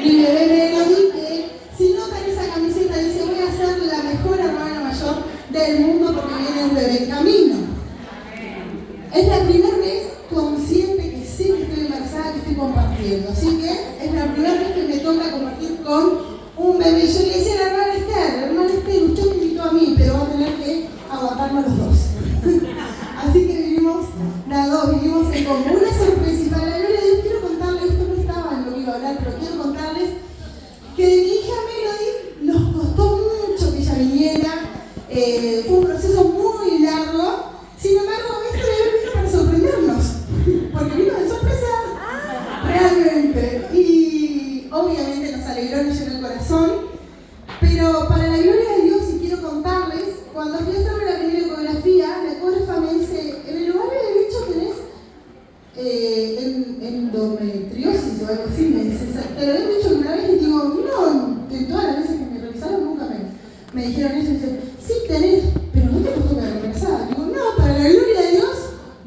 mi bebé Melody, que si notan esa camiseta dice voy a ser la mejor hermana mayor del mundo porque viene un bebé en camino. Es la primera vez consciente que sé que estoy embarazada, que estoy compartiendo. Así que es la primera vez que me toca compartir con un bebé. Yo le decía a la hermana Esther, usted me invitó a mí, pero va a tener que aguantarnos los dos. Así que vivimos en como una sorpresa. Y para la gloria de Dios quiero contarles, esto no estaba en lo que iba a hablar, pero quiero contarles que de mi hija Melody nos costó mucho que ella viniera. Fue un proceso muy largo. Sin embargo, esto vino para sorprendernos, porque vino de sorpresa, realmente. Y obviamente nos alegró, nos llenó el corazón. Pero para la gloria de Dios, y quiero contarles, cuando fui a hacerme la primera ecografía, la ecógrafa me dice, en el lugar del bicho tenés endometriosis o algo así, me dice, te lo había dicho una vez y digo, no, de todas las veces que me revisaron nunca me dijeron eso, y dice, sí tenés, pero no te costó quedar embarazada. Digo, no, para la gloria de Dios,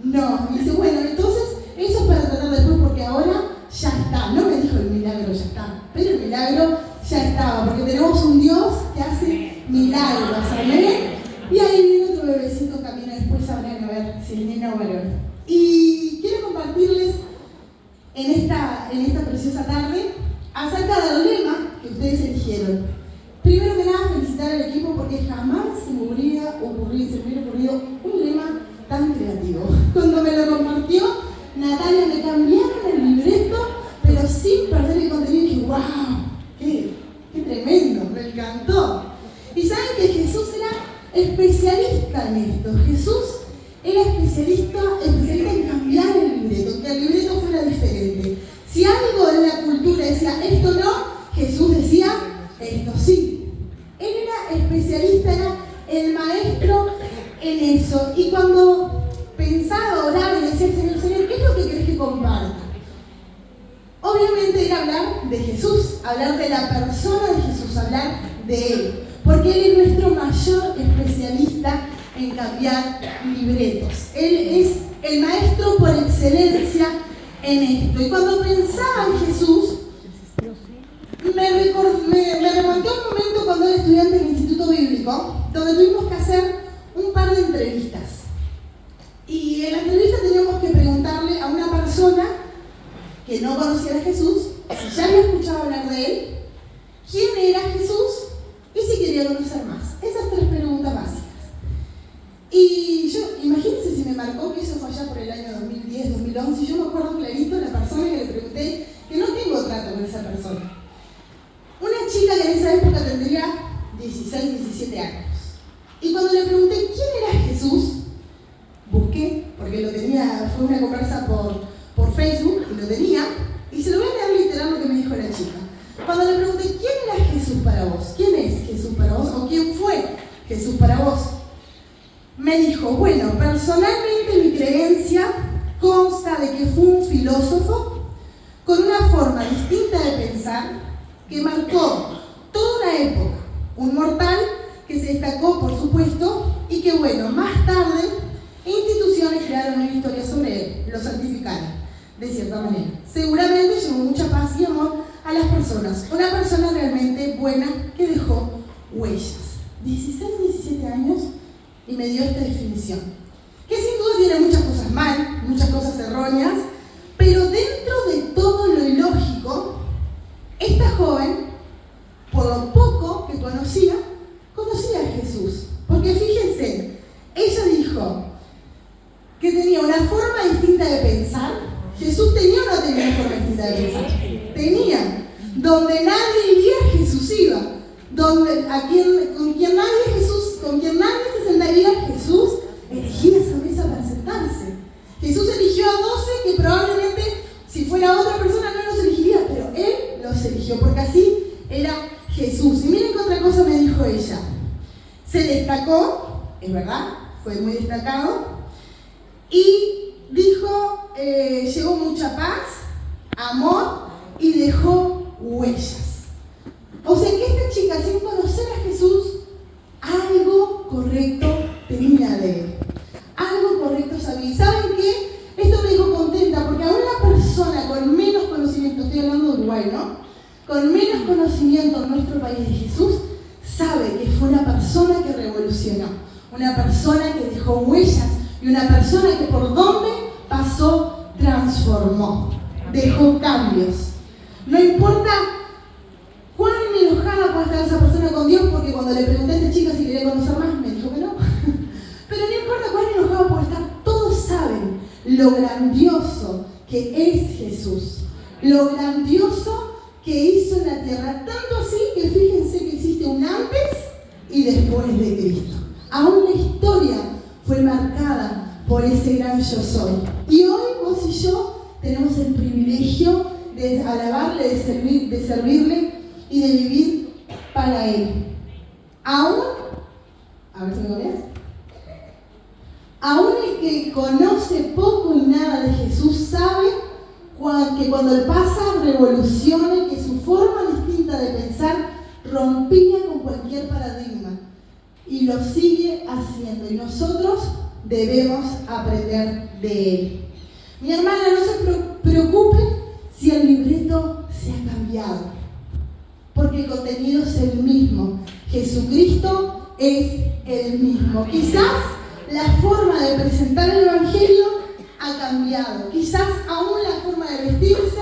no. Y dice, bueno, entonces, eso es para tratar después porque ahora ya está. No me dijo el milagro ya está, pero el milagro ya estaba, porque tenemos un Dios que hace milagros, amén. Y ahí viene otro bebecito camino, después sabrán a ver si es nena o varón. Y quiero compartirles en esta preciosa tarde acerca del lema que ustedes eligieron. Primero que nada, felicitar al equipo porque jamás se me hubiera ocurrido un lema tan creativo. Cuando me lo compartió Natalia, me cambiaron el libreto, pero sin perder el contenido. Y dije, wow, qué tremendo, me encantó. Y saben que Jesús era especialista en esto. Jesús era especialista en cambiar el libreto, que el libreto fuera diferente. Si algo en la cultura decía esto no, Jesús decía esto sí. Él era especialista, era el maestro en eso. Y cuando pensaba, oraba y decía al Señor, Señor, ¿qué es lo que querés que comparta? Obviamente era hablar de Jesús, hablar de la persona de Jesús, hablar de Él. Porque Él es nuestro mayor especialista en cambiar libretos. Él es el maestro por excelencia en esto. Y cuando pensaba en Jesús, me remonté a un momento cuando era estudiante en el Instituto Bíblico, donde tuvimos que hacer un par de entrevistas. Y en la entrevista teníamos que preguntarle a una persona que no conociera a Jesús, si ya había escuchado hablar de Él, quién era Jesús y si quería conocer más. Esas tres preguntas básicas. Y yo, imagínense si me marcó que eso fue allá por el año 2010, 2011, y yo me acuerdo clarito la persona que le pregunté, que no tengo trato con esa persona. Una chica que en esa época tendría 16, 17 años. Y cuando le pregunté quién era Jesús, busqué, porque lo tenía, fue una conversa por Facebook, y lo tenía, y se lo voy a leer literal lo que me dijo la chica. Cuando le pregunté quién era Jesús para vos, quién es Jesús para vos, o quién fue Jesús para vos, me dijo, bueno, personalmente mi creencia consta de que fue un filósofo con una forma distinta de pensar, que marcó toda una época, un mortal que se destacó, por supuesto, y que, bueno, más tarde instituciones crearon una historia sobre él, lo santificaron, de cierta manera. Seguramente llevó mucha paz y amor a las personas, una persona realmente buena que dejó huellas. 16, 17 años y me dio esta definición, que sin duda tiene muchas cosas mal, muchas cosas erróneas, pero dentro de todo lo ilógico, esta joven, por lo poco que conocía a Jesús. Porque fíjense, ella dijo que tenía una forma distinta de pensar. ¿Jesús tenía o no tenía una forma distinta de pensar? Tenía. Donde nadie iría, Jesús iba. Con quien nadie se sentaría, Jesús elegía esa mesa para sentarse. Jesús eligió a 12 que probablemente, si fuera otra persona, no los elegiría, pero Él los eligió, porque así era Jesús. Y miren qué otra cosa me dijo ella. Se destacó, es verdad, fue muy destacado, y dijo, llegó mucha paz, amor y dejó huellas. O sea que esta chica, sin conocer a Jesús, algo correcto tenía de Él. Algo correcto sabía. ¿Y saben qué? Esto me dejó contenta, porque aún la persona con menos conocimiento, estoy hablando de Uruguay, ¿no? con menos conocimiento en nuestro país de Jesús, sabe que fue una persona que revolucionó, una persona que dejó huellas y una persona que por donde pasó transformó, dejó cambios. No importa cuán enojada puede estar esa persona con Dios, porque cuando le pregunté a esta chica si quería conocer más, me dijo que no. Pero no importa cuán enojada puede estar, todos saben lo grandioso que es Jesús, lo grandioso que hizo en la tierra, tanto así que fíjense que existe un antes y después de Cristo. Aún la historia fue marcada por ese gran yo soy. Y hoy vos y yo tenemos el privilegio de alabarle, de servirle y de vivir para Él. Aún, a ver si me conoces, aún el que conoce poco y nada de Jesús sabe que cuando Él pasa revoluciona, que su forma distinta de pensar rompía con cualquier paradigma y lo sigue haciendo, y nosotros debemos aprender de Él. Mi hermana, no se preocupe si el libreto se ha cambiado, porque el contenido es el mismo. Jesucristo es el mismo. Quizás la forma de presentar el Evangelio ha cambiado, quizás aún la forma de vestirse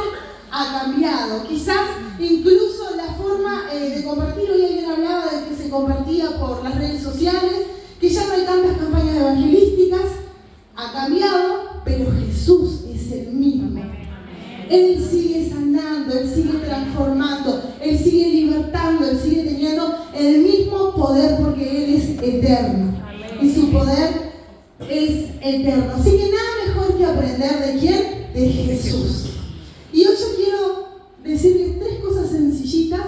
ha cambiado, quizás incluso la forma de compartir. Hoy alguien hablaba de que se compartía por las redes sociales, que ya no hay tantas campañas evangelísticas, ha cambiado, pero Jesús es el mismo. Él sigue sanando, Él sigue transformando, Él sigue libertando, Él sigue teniendo el mismo poder, porque Él es eterno y su poder es eterno. Así que nada mejor que aprender ¿de quién? De Jesús. Y hoy yo quiero decirles 3 cosas sencillitas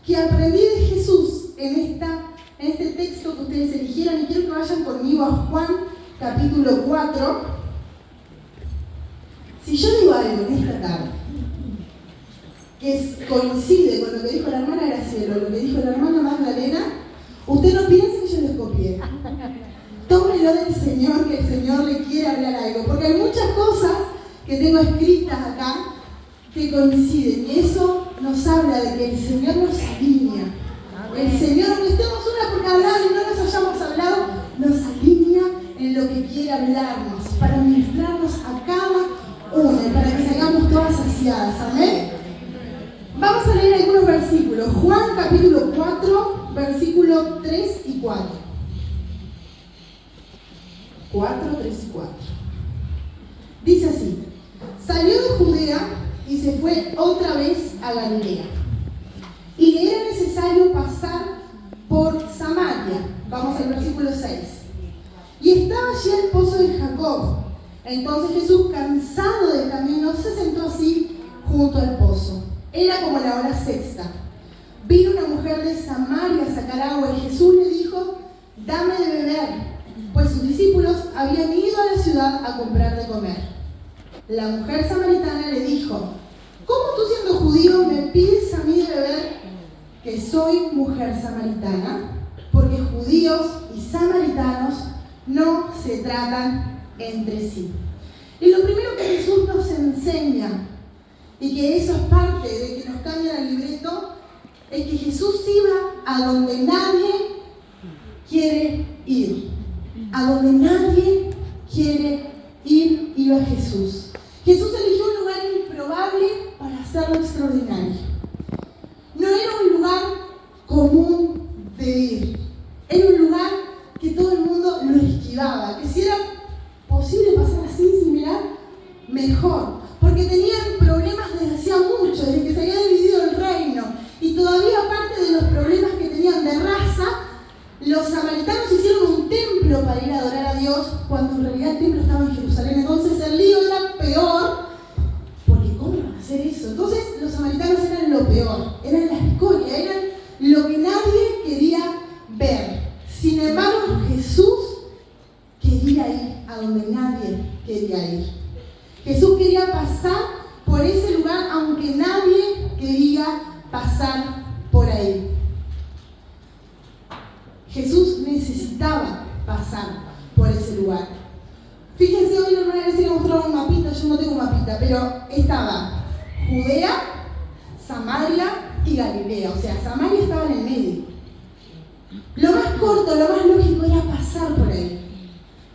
que aprendí de Jesús en este texto que ustedes eligieron, y quiero que vayan conmigo a Juan capítulo 4. Si yo digo algo en esta tarde que coincide con lo que dijo la hermana Graciela o lo que dijo la hermana Magdalena, usted no piense que yo les copié. Tómelo del Señor, que el Señor le quiere hablar algo, porque hay muchas cosas que tengo escritas acá que coinciden, y eso nos habla de que el Señor nos alinea. El Señor, aunque estemos una por cada lado y no nos hayamos hablado, nos alinea en lo que quiere hablarnos, para ministrarnos a cada una, para que salgamos todas saciadas. Amén. Vamos a leer algunos versículos. Juan capítulo 4, versículos 3 y 4. 4, 3 y 4. Dice así: salió de Judea y se fue otra vez a Galilea. Y le era necesario pasar por Samaria. Vamos al versículo 6. Y estaba allí el pozo de Jacob. Entonces Jesús, cansado del camino, se sentó así junto al pozo. Era como la hora sexta. Vino una mujer de Samaria a sacar agua, y Jesús le dijo: dame de beber, pues sus discípulos habían ido a la ciudad a comprar de comer. La mujer samaritana le dijo: ¿cómo tú, siendo judío, me pides a mí de beber, que soy mujer samaritana? Porque judíos y samaritanos no se tratan entre sí. Y lo primero que Jesús nos enseña, y que eso es parte de que nos cambian el libreto, es que Jesús iba a donde nadie quiere ir. A donde nadie quiere ir, iba Jesús. Jesús eligió un lugar improbable para hacerlo extraordinario. No era un lugar común de ir. Era un lugar que todo el mundo lo esquivaba. Que si era posible pasar así sin mirar, mejor. Porque tenían problemas desde hacía mucho, desde que se había dividido el reino. Y todavía, aparte de los problemas que tenían de raza, los samaritanos hicieron un templo para ir a adorar a Dios, cuando en realidad el templo estaba en Jerusalén. Entonces el lío era peor, porque ¿cómo van a hacer eso? Entonces los samaritanos eran lo peor, eran la escoria, eran lo que nadie quería ver. Sin embargo, Jesús quería ir a donde nadie quería ir. Jesús quería pasar por ese lugar, aunque nadie quería pasar por ahí. Jesús necesitaba pasar por ese lugar. Fíjense, hoy la hermana Grecia le mostraba un mapita, yo no tengo un mapita, pero estaba Judea, Samaria y Galilea, o sea, Samaria estaba en el medio. Lo más corto, lo más lógico era pasar por ahí.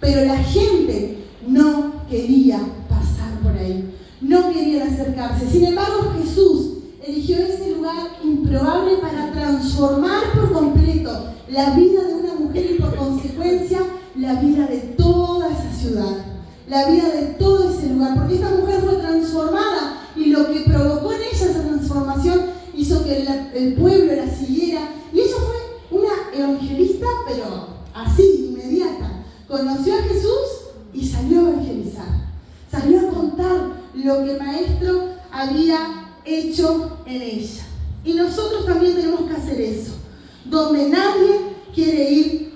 Pero la gente no quería pasar por ahí, no querían acercarse. Sin embargo, Jesús eligió ese lugar improbable para transformar por completo la vida de una mujer y por consecuencia la vida de toda esa ciudad, la vida de todo ese lugar, porque esta mujer fue transformada y lo que provocó en ella esa transformación hizo que el pueblo la siguiera, y ella fue una evangelista, pero así, inmediata. Conoció a Jesús y salió a evangelizar, salió a contar lo que el Maestro había hecho en ella. Y nosotros también tenemos que hacer eso. Donde nadie quiere ir,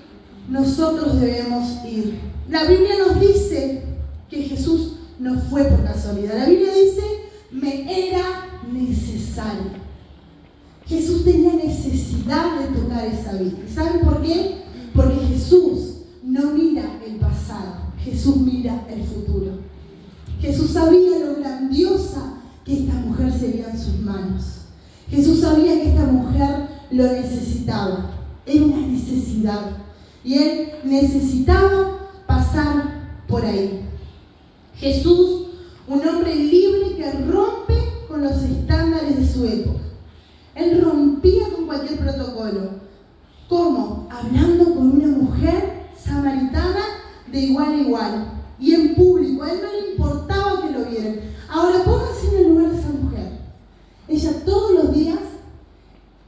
nosotros debemos ir. La Biblia nos dice que Jesús no fue por casualidad. La Biblia dice, me era necesario. Jesús tenía necesidad de tocar esa vida. ¿Saben por qué? Porque Jesús no mira el pasado, Jesús mira el futuro. Jesús sabía lo grandiosa que esta mujer sería en sus manos. Jesús sabía que esta mujer lo necesitaba. Era una necesidad. Y él necesitaba pasar por ahí. Jesús, un hombre libre que rompe con los estándares de su época. Él rompía con cualquier protocolo. ¿Cómo? Hablando con una mujer samaritana de igual a igual. Y en público. A él no le importaba que lo vieran. Ahora pónganse en el lugar de esa mujer. Ella todos los días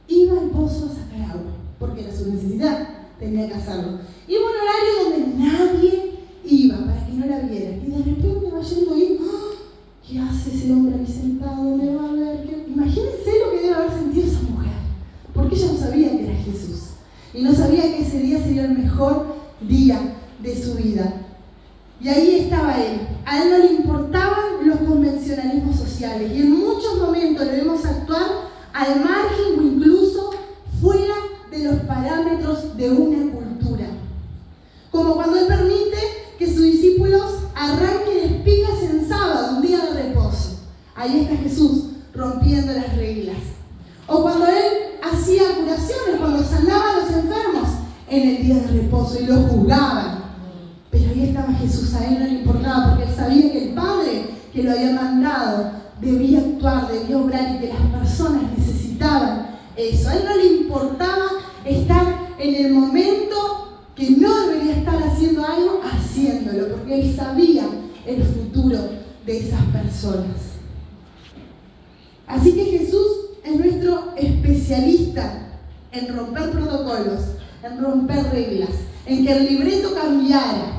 iba al pozo a sacar agua, porque era su necesidad, tenía que hacerlo. Iba a un horario donde nadie iba, para que no la vieran. Y de repente va yendo ahí, ¿qué hace ese hombre ahí sentado? ¿Me va a ver? Imagínense lo que debe haber sentido esa mujer, porque ella no sabía que era Jesús. Y no sabía que ese día sería el mejor día de su vida. Y ahí estaba él. A él no le importaban los convencionalismos sociales. Y en muchos momentos debemos actuar al margen o incluso fuera de los parámetros de una cultura. Como cuando él permite que sus discípulos arranquen espigas en sábado, un día de reposo. Ahí está Jesús rompiendo las reglas. O cuando él hacía curaciones, cuando sanaba a los enfermos en el día de reposo y los juzgaban. Pero ahí estaba Jesús, a él no le importaba, porque él sabía que el Padre que lo había mandado debía actuar, debía obrar y que las personas necesitaban eso. A él no le importaba estar en el momento que no debería estar haciendo algo, haciéndolo, porque él sabía el futuro de esas personas. Así que Jesús es nuestro especialista en romper protocolos, en romper reglas, en que el libreto cambiara.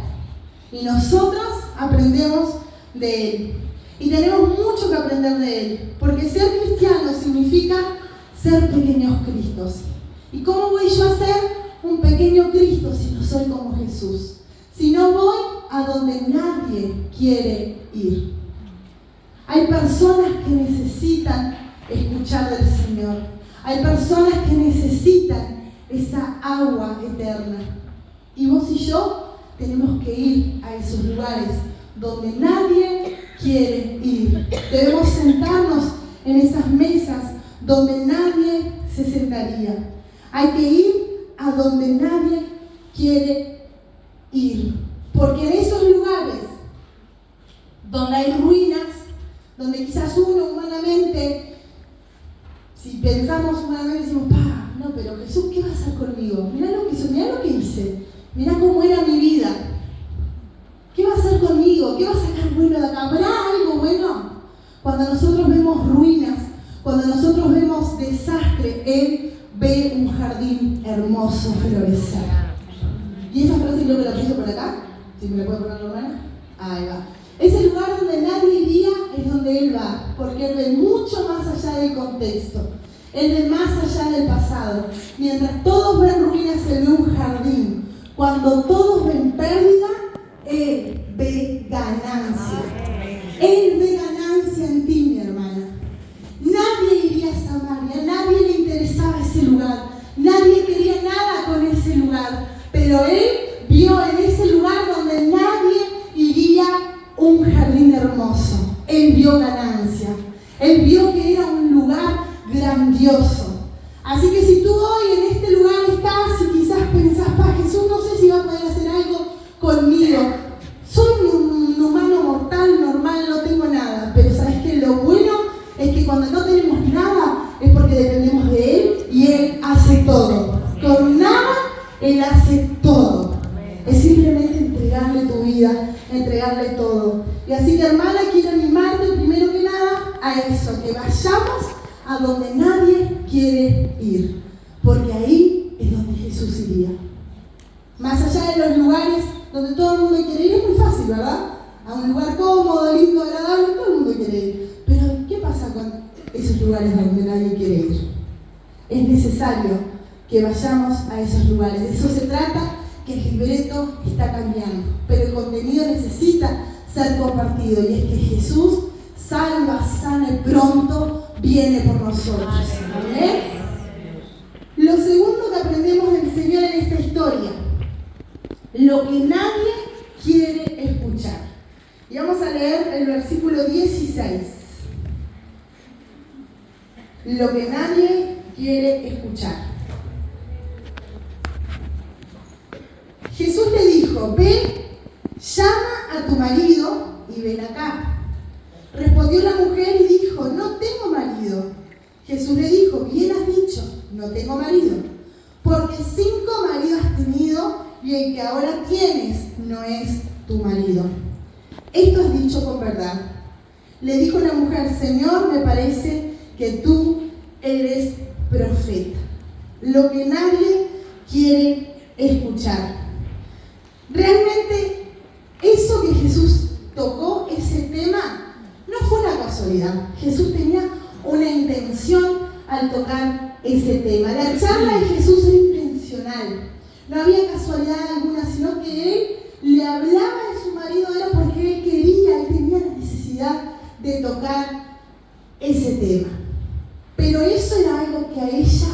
Y nosotros aprendemos de él. Y tenemos mucho que aprender de él. Porque ser cristiano significa ser pequeños Cristos. ¿Y cómo voy yo a ser un pequeño Cristo si no soy como Jesús? Si no voy a donde nadie quiere ir. Hay personas que necesitan escuchar del Señor. Hay personas que necesitan esa agua eterna. Y vos y yo tenemos que ir a esos lugares donde nadie quiere ir. Debemos sentarnos en esas mesas donde nadie se sentaría. Hay que ir a donde nadie quiere ir. Porque en esos lugares donde hay ruinas, donde quizás uno humanamente, si pensamos humanamente, decimos, no, pero Jesús, ¿qué va a hacer conmigo? Mirá lo que hizo, mirá lo que hice. Mirá cómo era mi vida. ¿Qué va a hacer conmigo? ¿Qué va a sacar bueno de acá? ¿Habrá algo bueno? Cuando nosotros vemos ruinas, cuando nosotros vemos desastre, Él ve un jardín hermoso florecer. Y esa frase creo que la puse por acá. Si me la puede poner la hermana. Ahí va. Ese lugar donde nadie iría es donde Él va, porque Él ve mucho más allá del contexto. Él ve más allá del pasado. Mientras todos ven ruinas, Él ve un jardín. Cuando todos ven pérdida, Él ve ganancia. Él ve ganancia en ti, mi hermana. Nadie iría a Samaria, nadie le interesaba ese lugar, nadie quería nada con ese lugar, pero Él vio en ese lugar donde nadie iría un jardín hermoso. Él vio ganancia. Él vio que era un lugar grandioso. Así que si tú hoy en este lugar estás y quizás pensás, Jesús no sé si va a poder hacer algo conmigo. Soy un humano mortal, normal, no tengo nada. Pero ¿sabes qué? Lo bueno es que cuando no tenemos nada es porque dependemos de Él y Él hace todo. Con nada, Él hace todo. Es simplemente entregarle tu vida, entregarle todo. Y así que, hermana, quiero animarte primero que nada a eso, que vayamos a donde nadie quiere ir, porque ahí es donde Jesús iría. Más allá de los lugares donde todo el mundo quiere ir, es muy fácil, ¿verdad? A un lugar cómodo, lindo, agradable, todo el mundo quiere ir. Pero, ¿qué pasa con esos lugares donde nadie quiere ir? Es necesario que vayamos a esos lugares. De eso se trata, que el libreto está cambiando, pero el contenido necesita ser compartido, y es que Jesús salva, sana y pronto viene por nosotros. ¿Amén? Lo segundo que aprendemos del Señor en esta historia, lo que nadie quiere escuchar. Y vamos a leer el versículo 16. Lo que nadie quiere escuchar. Jesús le dijo: ve, llama a tu marido y ven acá. Respondió la mujer y dijo: no tengo marido. Jesús le dijo: bien has dicho, no tengo marido, porque 5 maridos has tenido y el que ahora tienes no es tu marido. Esto has dicho con verdad. Le dijo la mujer: Señor, me parece que tú eres profeta. Lo que nadie quiere escuchar. Realmente, eso que Jesús tocó, ese tema, no fue una casualidad. Jesús tenía una intención al tocar ese tema. La charla de Jesús era intencional. No había casualidad alguna, sino que Él le hablaba de su marido, era porque Él quería, Él tenía la necesidad de tocar ese tema. Pero eso era algo que a ella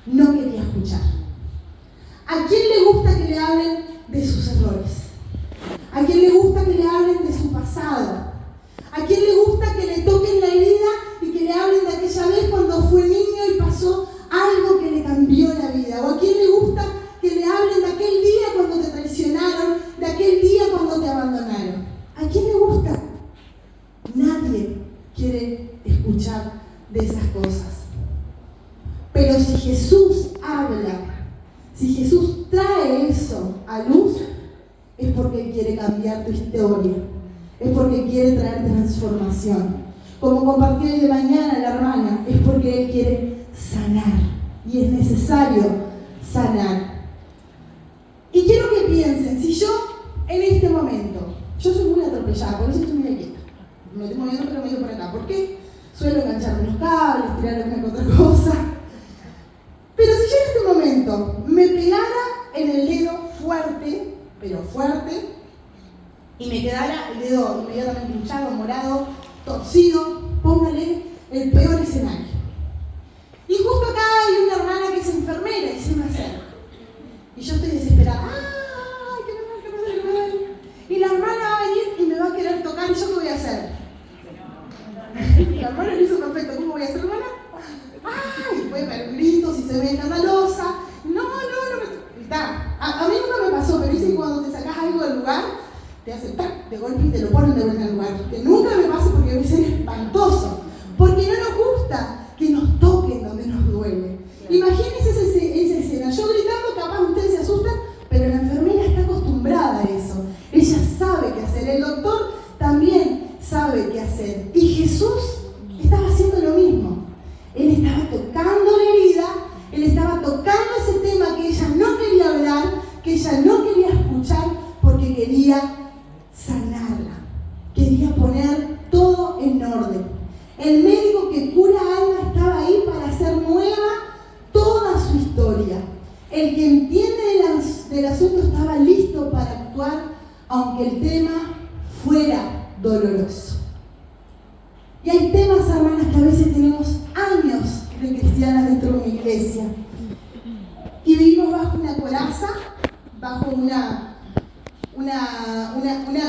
no quería escuchar. ¿A quién le gusta que le hablen de sus errores? ¿A quién le gusta que le hablen de su pasado? ¿A quién le gusta que le toquen la herida y que le hablen de aquella vez cuando fue niño y pasó algo que le cambió la vida? ¿O a quién le gusta que le hablen de aquel día cuando te traicionaron, de aquel día cuando te abandonaron? ¿A quién le gusta? Nadie quiere escuchar de esas cosas. Pero si Jesús habla, si Jesús trae eso a luz, es porque Él quiere cambiar tu historia, es porque quiere traer transformación. Como compartió hoy de mañana la hermana, es porque Él quiere sanar, y es necesario sanar. Y quiero que piensen, si yo en este momento, yo soy muy atropellada, por eso estoy muy quieta, me estoy moviendo pero medio por acá, ¿por qué? Suelo engancharme los cables, tirar alguna que otra cosa. Pero si yo en este momento me pegara en el dedo fuerte, pero fuerte, y me quedara el dedo inmediatamente hinchado, morado, torcido, póngale el peor escenario. Y justo acá hay una hermana que es enfermera y se me acerca. Y yo estoy desesperada. ¡Ay, qué mal! Y la hermana va a venir y me va a querer tocar, ¿y yo qué voy a hacer? La hermana lo hizo perfecto. ¿Cómo voy a hacer, hermana? ¡Ay! Puede haber gritos y se ve escandalosa. No me... Está. A mí nunca me pasó, pero dicen que cuando te sacas algo del lugar, te hacen ¡tac! De golpe y te lo ponen de vuelta en el lugar. Que nunca me pasa porque debe ser espantoso. Porque no nos gusta que nos toquen donde nos duele. Imagínense esa escena. Yo gritando, capaz ustedes se asustan, pero la enfermera está acostumbrada a eso. Ella sabe qué hacer. El doctor también sabe qué hacer. Y Jesús estaba haciendo lo mismo. Él estaba tocando la herida, Él estaba tocando ese tema que ella no quería hablar, que ella no quería escuchar, porque quería sanarla. Quería poner todo en orden. El médico que cura alma estaba ahí para hacer nueva toda su historia. El que entiende del asunto estaba listo para actuar, aunque el tema fuera doloroso. Y hay temas, hermanas, que a veces tenemos años de cristianas dentro de una iglesia y vivimos bajo una coraza, bajo una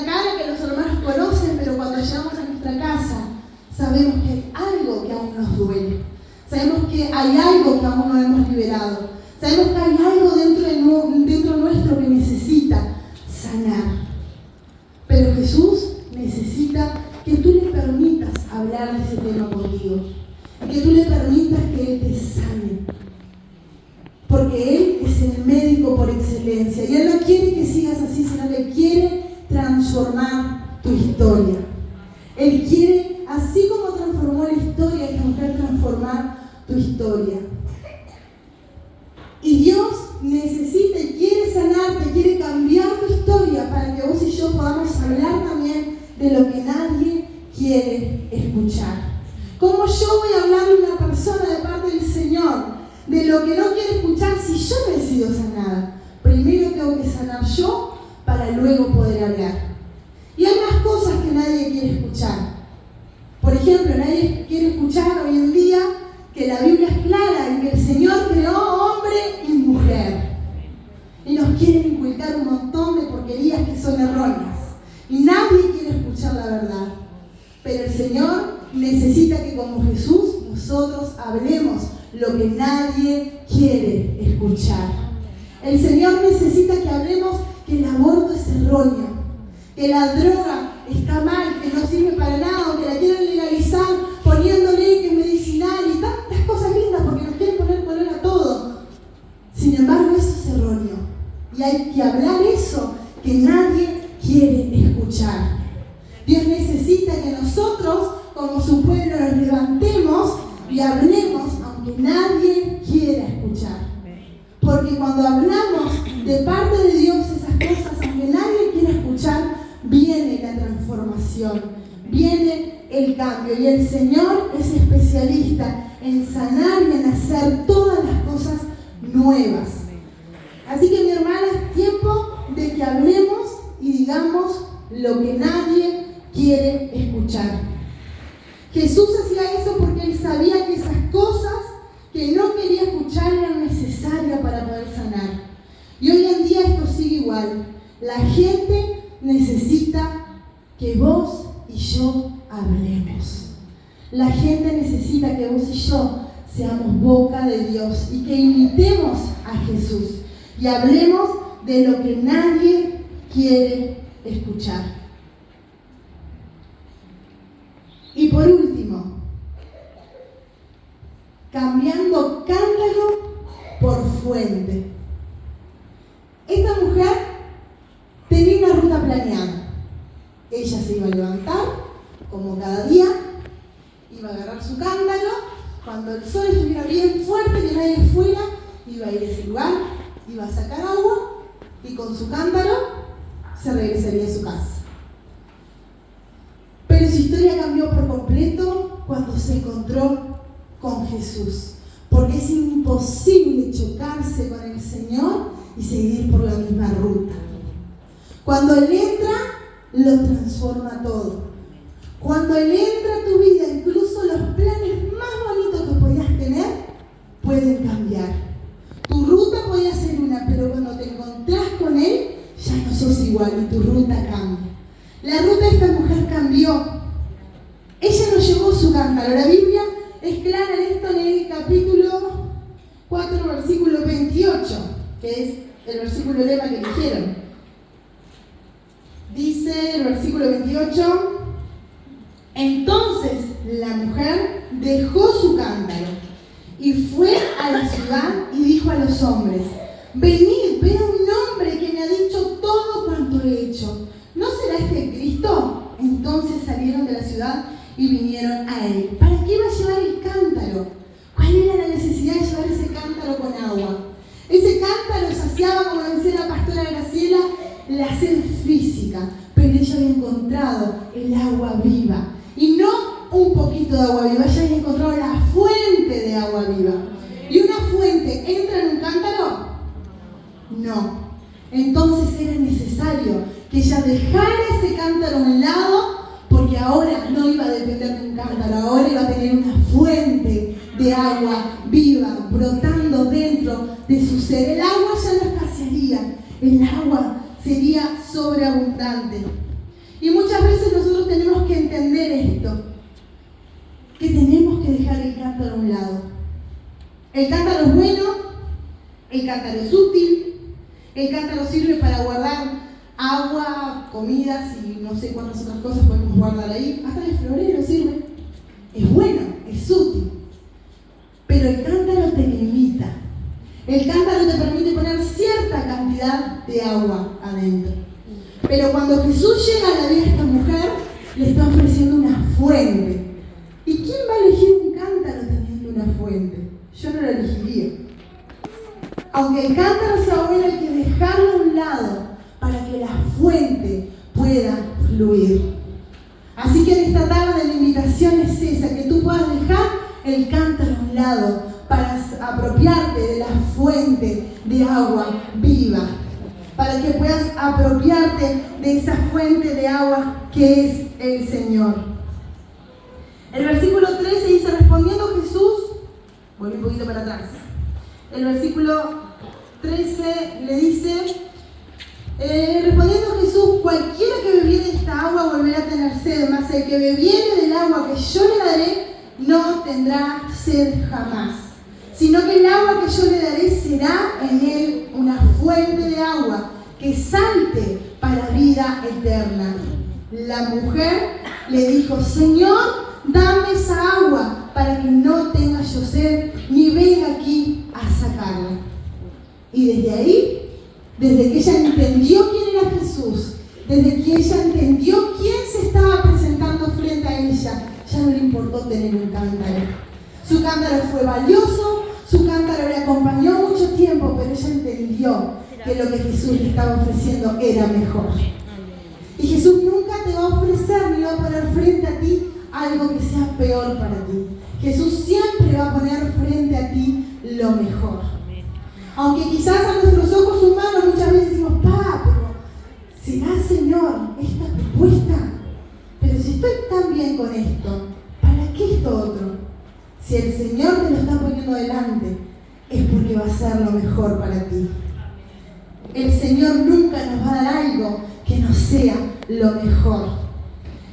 cara que los hermanos conocen, pero cuando llegamos a nuestra casa sabemos que hay algo que aún nos duele. Sabemos que hay algo que aún no hemos liberado. Sabemos que hay algo dentro nuestro que necesita sanar. Pero Jesús necesita que tú le permitas hablar de ese tema contigo. Que tú le permitas que Él te sane. Porque Él es el médico por excelencia. Y Él no quiere que sigas así, sino que quiere transformar tu historia. Él quiere, así como transformó la historia de esta mujer, transformar tu historia. Y Dios necesita y quiere sanarte, quiere cambiar tu historia para que vos y yo podamos hablar también de lo que nadie quiere escuchar. ¿Cómo yo voy a hablarle a una persona de parte del Señor de lo que no quiere escuchar si yo no he sido sanada? Primero tengo que sanar yo para luego poder hablar. Y hay más cosas que nadie quiere escuchar. Por ejemplo, nadie quiere escuchar hoy en día que la Biblia es clara en que el Señor creó hombre y mujer. Y nos quieren inculcar un montón de porquerías que son erróneas. Y nadie quiere escuchar la verdad. Pero el Señor necesita que como Jesús nosotros hablemos lo que nadie quiere escuchar. El Señor necesita que hablemos que el aborto es erróneo, que la droga está mal, que no sirve para nada, o que la quieren legalizar poniéndole que es medicinal y tantas cosas lindas porque nos quieren poner color a todo. Sin embargo, eso es erróneo. Y hay que hablar eso que nadie quiere escuchar. Dios necesita que nosotros, como su pueblo, nos levantemos y hablemos aunque nadie quiera escuchar. Porque cuando hablamos de parte de Dios esas cosas, aunque nadie quiera escuchar, viene la transformación, viene el cambio. Y el Señor es especialista en sanar y en hacer todas las cosas nuevas. Así que mi hermana, es tiempo de que hablemos y digamos lo que nadie quiere escuchar. Jesús hacía eso porque Él sabía que esas cosas que no quería escuchar eran necesarias para poder sanar. Y hoy en día esto sigue igual. La gente necesita que vos y yo hablemos. La gente necesita que vos y yo seamos boca de Dios y que imitemos a Jesús y hablemos de lo que nadie quiere escuchar. Y por último, cambiando cántaro por fuente. Esta mujer tenía una ruta planeada. Ella se iba a levantar, como cada día, iba a agarrar su cántaro, cuando el sol estuviera bien fuerte, que nadie fuera, iba a ir a ese lugar, iba a sacar agua y con su cántaro se regresaría a su casa. Pero su historia cambió por completo cuando se encontró con Jesús, porque es imposible chocarse con el Señor y seguir por la misma ruta. Cuando Él entra, lo transforma todo. Cuando Él entra a tu vida, incluso los planes más bonitos que podías tener pueden cambiar. Tu ruta podía ser una, pero cuando te encontrás con Él, ya no sos igual y tu ruta cambia. La ruta de esta mujer cambió. Ella no llevó su cántaro. La Biblia es clara en esto en el capítulo 4, versículo 28, que es el versículo lema que eligieron. Dice el versículo 28: entonces la mujer dejó su cántaro y fue a la ciudad y dijo a los hombres: venid, ve a un hombre que me ha dicho todo cuanto he hecho. ¿No será este el Cristo? Entonces salieron de la ciudad y vinieron a él. ¿Para qué iba a llevar el cántaro? ¿Cuál era la necesidad de llevar ese cántaro con agua? Ese cántaro saciaba, como decía la pastora Graciela, la sed física, pero ella había encontrado el agua viva. Y no un poquito de agua viva, ella había encontrado la fuente de agua viva. ¿Y una fuente entra en un cántaro? No. Entonces era necesario que ella dejara ese cántaro a un lado, porque ahora no iba a depender de un cántaro, ahora iba a tener una fuente de agua viva brotando dentro de su ser. El agua ya no escasearía, el agua sería sobreabundante. Y muchas veces nosotros tenemos que entender esto, que tenemos que dejar el cántaro a un lado. El cántaro es bueno, el cántaro es útil, el cántaro sirve para guardar agua, comidas y no sé cuántas otras cosas podemos guardar ahí. Hasta el florero sirve. Es bueno, es útil. Pero el cántaro te limita. El cántaro te permite poner cierta cantidad de agua adentro. Pero cuando Jesús llega a la vida de esta mujer, le está ofreciendo una fuente. ¿Y quién va a elegir un cántaro teniendo una fuente? Yo no lo elegiría. Aunque el cántaro sea bueno, hay que dejarlo a un lado para que la fuente pueda fluir. Así que en esta tarde la invitación es esa, que tú puedas dejar el cántaro a un lado para apropiarte de la fuente de agua viva, para que puedas apropiarte de esa fuente de agua que es el Señor. El versículo 13 dice, respondiendo Jesús, voy un poquito para atrás. El versículo 13 le dice, respondiendo Jesús, cualquiera que bebiere de esta agua volverá a tener sed, mas el que bebiere del agua que yo le daré no tendrá sed jamás, sino que el agua que yo le daré será en él una fuente de agua que salte para vida eterna. La mujer le dijo, Señor, dame esa agua para que no tenga yo sed, ni venga aquí a sacarla. Y desde ahí, desde que ella entendió quién era Jesús, desde que ella entendió quién se estaba presentando frente a ella, ya no le importó tener un cántaro. Su cántaro fue valioso, su cántaro le acompañó mucho tiempo, pero ella entendió que lo que Jesús le estaba ofreciendo era mejor. Y Jesús nunca te va a ofrecer ni va a poner frente a ti algo que sea peor para ti. Jesús siempre va a poner frente a ti lo mejor. Aunque quizás a nuestros ojos humanos muchas veces decimos, pero ¿será, Señor, esta propuesta? Pero si estoy tan bien con esto, ¿para qué esto otro? Si el Señor te lo está poniendo delante, es porque va a ser lo mejor para ti. El Señor nunca nos va a dar algo que no sea lo mejor.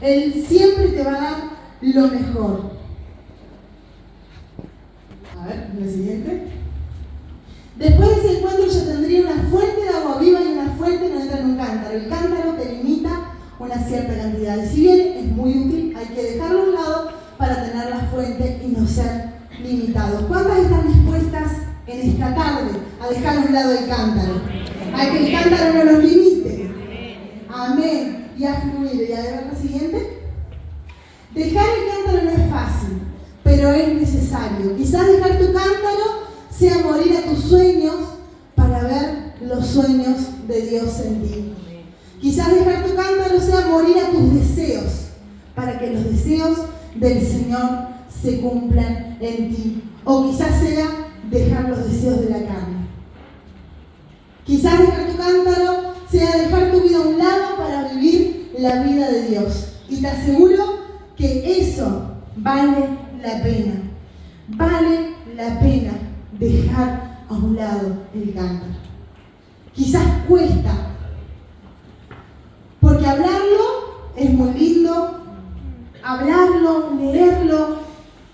Él siempre te va a dar lo mejor. A ver, lo siguiente. Después de ese encuentro yo tendría una fuente de agua viva y una fuente no entra en un cántaro. El cántaro te limita una cierta cantidad. Y si bien es muy útil, hay que dejarlo a un lado para tener la fuente y no ser limitados. ¿Cuántas están dispuestas en esta tarde a dejar a un lado el cántaro? A que el cántaro no los limite. Amén. Y a fluir. ¿Y a ver la siguiente? Dejar el cántaro no es fácil, pero es necesario. Quizás dejar tu cántaro sea morir a tus sueños para ver los sueños de Dios en ti. Quizás dejar tu cántaro sea morir a tus deseos para que los deseos del Señor se cumplan en ti. O quizás sea dejar los deseos de la carne. Quizás dejar tu cántaro sea dejar tu vida a un lado para vivir la vida de Dios. Y te aseguro que eso vale la pena. Vale la pena dejar a un lado el cántaro. Quizás cuesta, porque hablarlo es muy lindo, hablarlo, leerlo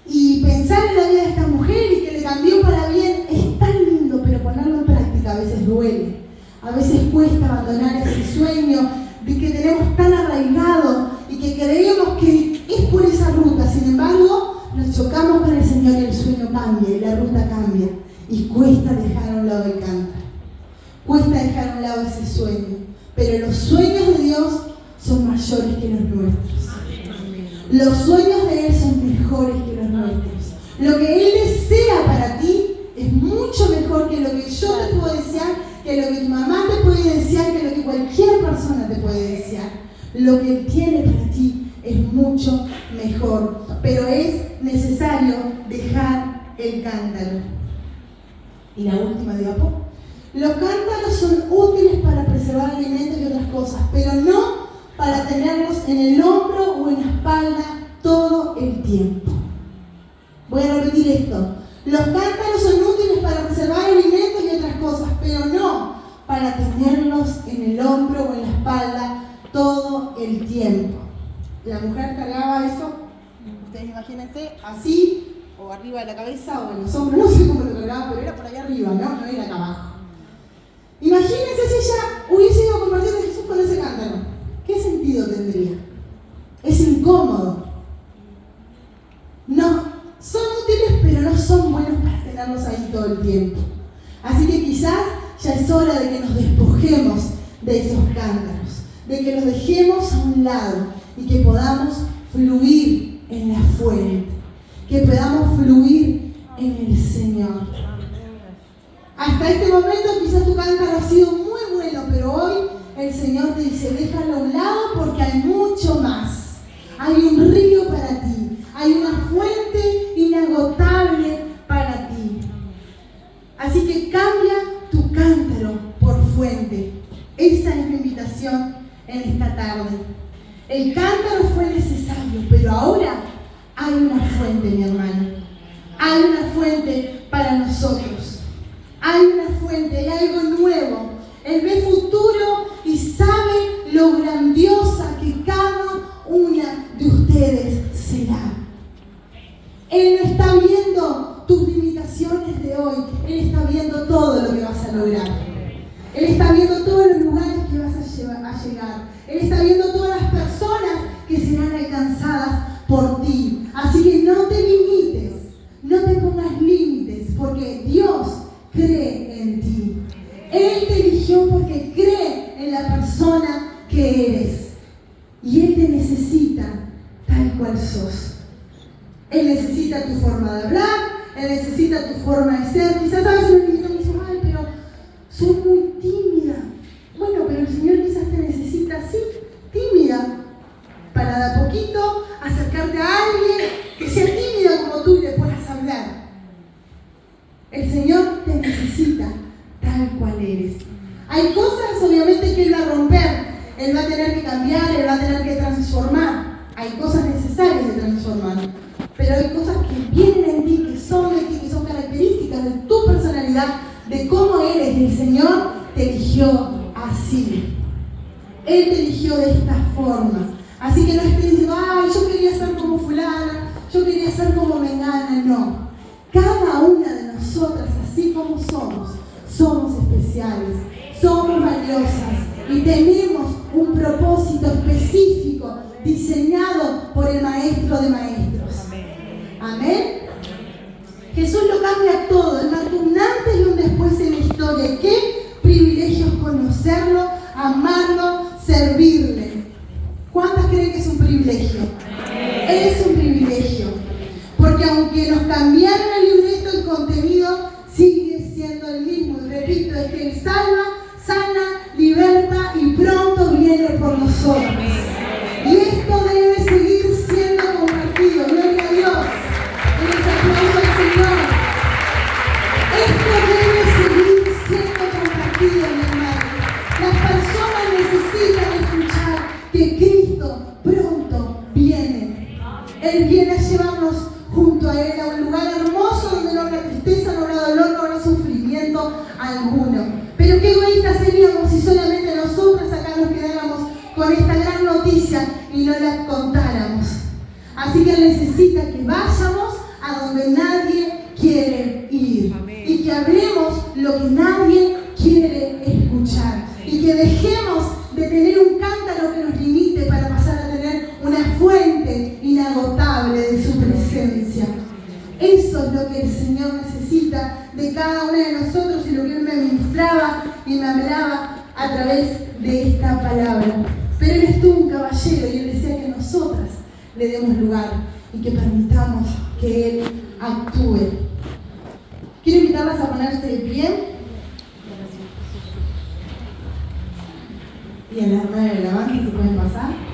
y pensar en la vida de esta mujer y que le cambió para bien es tan lindo, pero ponerlo en práctica a veces duele. A veces cuesta abandonar ese sueño de que tenemos tan arraigado y que creemos que es por esa ruta. Sin embargo, nos chocamos con el Señor y el sueño cambia y la ruta cambia. Y cuesta dejar a un lado el cántaro. Cuesta dejar a un lado ese sueño. Pero los sueños de Dios son mayores que los nuestros. Los sueños de Él son mejores que los nuestros. Lo que Él desea para ti es mucho mejor que lo que yo te puedo desear, que lo que tu mamá te puede desear, que lo que cualquier persona te puede desear. Lo que Él tiene para ti es mucho mejor. Pero es necesario dejar el cántaro. Y la última diapo. Los cántaros son útiles para preservar alimentos y otras cosas, pero no para tenerlos en el hombro o en la espalda todo el tiempo. Voy a repetir esto. Los cántaros son útiles para preservar alimentos y otras cosas, pero no para tenerlos en el hombro o en la espalda todo el tiempo. La mujer cargaba eso, ustedes imagínense, así o arriba de la cabeza o en los hombros, no sé cómo lo cargaba, pero era por ahí arriba, no era acá abajo. Imagínense si ella hubiese ido a compartir de Jesús con ese cántaro. ¿Qué sentido tendría? Es incómodo. No, son útiles, pero no son buenos para tenerlos ahí todo el tiempo. Así que quizás ya es hora de que nos despojemos de esos cántaros, de que los dejemos a un lado y que podamos fluir en la fuente, que podamos fluir en el Señor. Hasta este momento quizás tu cántaro ha sido muy bueno, pero hoy el Señor te dice, déjalo a un lado porque hay mucho más. Hay un río para ti, hay una fuente inagotable para ti. Así que cambia tu cántaro por fuente. Esa es mi invitación en esta tarde. El cántaro fue necesario, pero ahora hay una fuente, mi hermano. Hay una fuente para nosotros. Hay una fuente, hay algo nuevo. Él ve futuro y sabe lo grandiosa que cada una de ustedes será. Él no está viendo tus limitaciones de hoy. Él está viendo todo lo que vas a lograr. Él está viendo todos los lugares que vas a llegar. Él está viendo todas las personas que serán alcanzadas por ti. Así que no te limites, no te pongas límites, porque Dios cree en ti. Él te eligió porque cree en la persona que eres. Y Él te necesita tal cual sos. Él necesita tu forma de hablar, Él necesita tu forma de ser. Quizás a veces un niño me dice, ay, pero soy muy tímida. Bueno, pero el Señor quizás te necesita así, tímida, para de a poquito acercarte a alguien que sea tímida como tú y le puedas hablar. El Señor te necesita tal cual eres. Hay cosas obviamente que Él va a romper, Él va a tener que cambiar, Él va a tener que transformar. Hay cosas necesarias de transformar, pero hay cosas que vienen en ti, que son de ti, que son características de tu personalidad, de cómo eres. El Señor te eligió así. Él te eligió de esta forma. Así que no estés diciendo, ay, yo quería ser como fulana, yo quería ser como mengana. No. Cada una de nosotras, así como somos especiales, somos valiosas y tenemos un propósito específico diseñado por el Maestro de Maestros. Amén. Jesús lo cambia todo. Él marca un antes y un después en la historia. Qué privilegio es conocerlo, amarlo, servirle. ¿Cuántas creen que es un privilegio? Es un privilegio. Porque aunque nos cambiaron el libreto, el contenido sigue siendo el mismo. Y repito, es que Él salva, sana, liberta y pronto viene por nosotros. Y esto debe seguir siendo compartido. Gloria a Dios. En ese aplauso al Señor. Esto debe seguir siendo compartido, mi hermano. Las personas necesitan escuchar que Cristo pronto viene. Él viene a llevarnos junto a Él a un lugar hermoso donde no habrá tristeza, no habrá dolor, no habrá sufrimiento alguno. Pero qué egoístas seríamos si solamente nosotras acá nos quedáramos con esta gran noticia y no la contáramos. Así que Él necesita que vayamos a donde nadie quiere ir. Amén. Y que hablemos lo que nadie quiere escuchar. Y que dejemos de tener un cántaro que nos limite para pasar a tener una fuente inagotable de su presencia. Eso es lo que el Señor necesita de cada una de nosotros y lo que Él me ministraba y me hablaba a través de esta palabra. Pero Él es todo un caballero y Él desea que nosotras le demos lugar y que permitamos que Él actúe. Quiero invitarlas a ponerse de pie. Y en las hermanas de alabanza se pueden pasar.